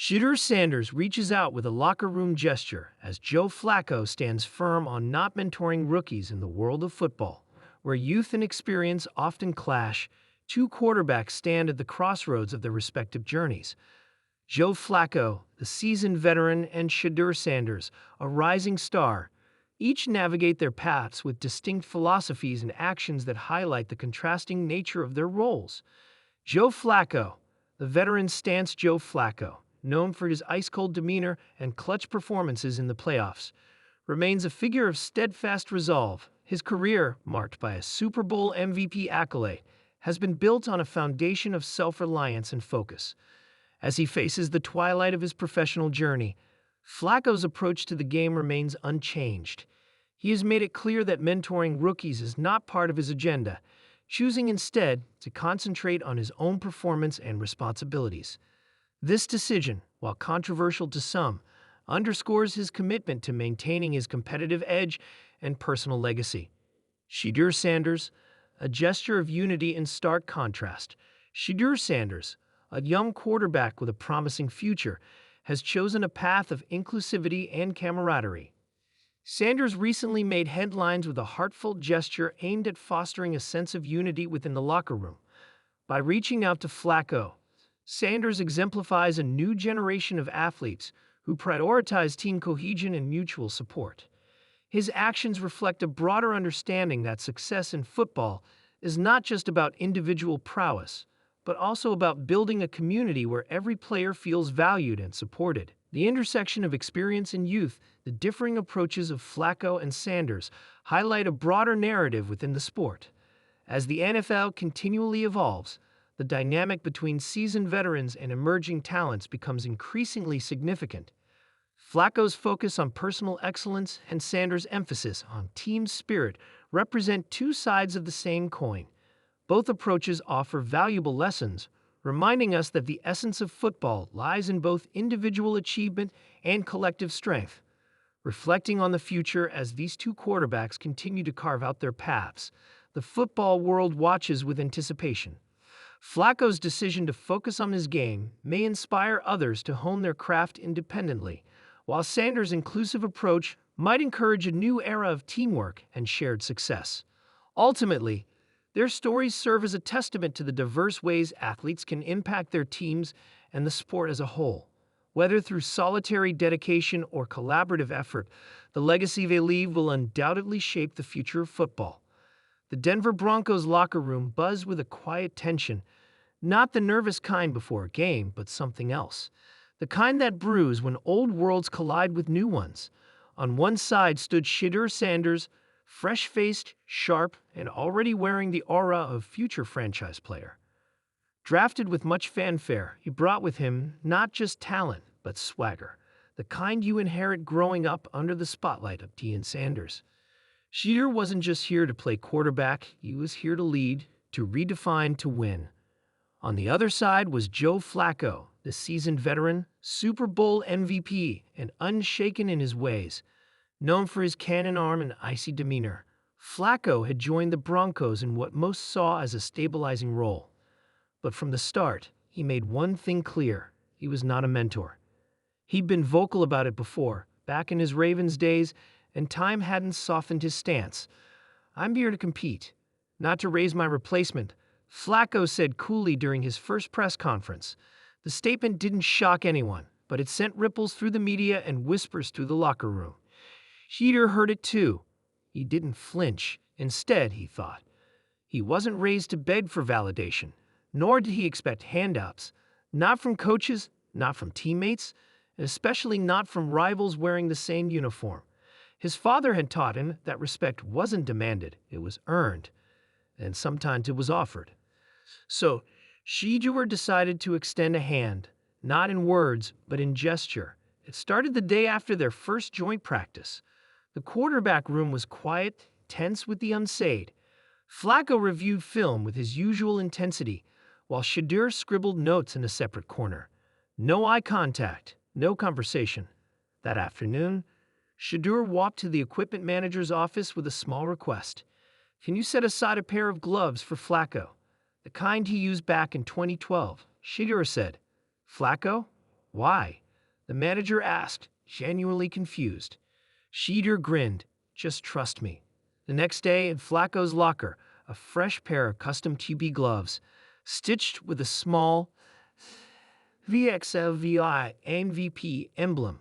Shedeur Sanders reaches out with a locker room gesture as Joe Flacco stands firm on not mentoring rookies in the world of football. Where youth and experience often clash, two quarterbacks stand at the crossroads of their respective journeys. Joe Flacco, the seasoned veteran, and Shedeur Sanders, a rising star, each navigate their paths with distinct philosophies and actions that highlight the contrasting nature of their roles. Joe Flacco, the veteran stance Joe Flacco, known for his ice-cold demeanor and clutch performances in the playoffs, remains a figure of steadfast resolve. His career, marked by a Super Bowl MVP accolade, has been built on a foundation of self-reliance and focus. As he faces the twilight of his professional journey, Flacco's approach to the game remains unchanged. He has made it clear that mentoring rookies is not part of his agenda, choosing instead to concentrate on his own performance and responsibilities. This decision, while controversial to some, underscores his commitment to maintaining his competitive edge and personal legacy. Shedeur Sanders, a gesture of unity in stark contrast. Shedeur Sanders, a young quarterback with a promising future, has chosen a path of inclusivity and camaraderie. Sanders recently made headlines with a heartfelt gesture aimed at fostering a sense of unity within the locker room. By reaching out to Flacco, Sanders exemplifies a new generation of athletes who prioritize team cohesion and mutual support. His actions reflect a broader understanding that success in football is not just about individual prowess, but also about building a community where every player feels valued and supported. The intersection of experience and youth, the differing approaches of Flacco and Sanders, highlight a broader narrative within the sport. As the NFL continually evolves, the dynamic between seasoned veterans and emerging talents becomes increasingly significant. Flacco's focus on personal excellence and Sanders' emphasis on team spirit represent two sides of the same coin. Both approaches offer valuable lessons, reminding us that the essence of football lies in both individual achievement and collective strength. Reflecting on the future as these two quarterbacks continue to carve out their paths, the football world watches with anticipation. Flacco's decision to focus on his game may inspire others to hone their craft independently, while Sanders' inclusive approach might encourage a new era of teamwork and shared success. Ultimately, their stories serve as a testament to the diverse ways athletes can impact their teams and the sport as a whole. Whether through solitary dedication or collaborative effort, the legacy they leave will undoubtedly shape the future of football. The Denver Broncos locker room buzzed with a quiet tension, not the nervous kind before a game, but something else. The kind that brews when old worlds collide with new ones. On one side stood Shedeur Sanders, fresh-faced, sharp, and already wearing the aura of future franchise player. Drafted with much fanfare, he brought with him not just talent, but swagger, the kind you inherit growing up under the spotlight of Deion Sanders. Shedeur wasn't just here to play quarterback, he was here to lead, to redefine, to win. On the other side was Joe Flacco, the seasoned veteran, Super Bowl MVP, and unshaken in his ways. Known for his cannon arm and icy demeanor, Flacco had joined the Broncos in what most saw as a stabilizing role. But from the start, he made one thing clear: he was not a mentor. He'd been vocal about it before, back in his Ravens days, and time hadn't softened his stance. "I'm here to compete, not to raise my replacement," Flacco said coolly during his first press conference. The statement didn't shock anyone, but it sent ripples through the media and whispers through the locker room. Shedeur heard it too. He didn't flinch. Instead, he thought, he wasn't raised to beg for validation, nor did he expect handouts. Not from coaches, not from teammates, and especially not from rivals wearing the same uniform. His father had taught him that respect wasn't demanded, it was earned, and sometimes it was offered. So, Shedeur decided to extend a hand, not in words, but in gesture. It started the day after their first joint practice. The quarterback room was quiet, tense with the unsayed. Flacco reviewed film with his usual intensity, while Shedeur scribbled notes in a separate corner. No eye contact, no conversation. That afternoon, Shedeur walked to the equipment manager's office with a small request. "Can you set aside a pair of gloves for Flacco? The kind he used back in 2012, Shedeur said. "Flacco? Why? The manager asked, genuinely confused. Shedeur grinned. Just trust me. The next day, in Flacco's locker, a fresh pair of custom TB gloves, stitched with a small VXLVI MVP emblem,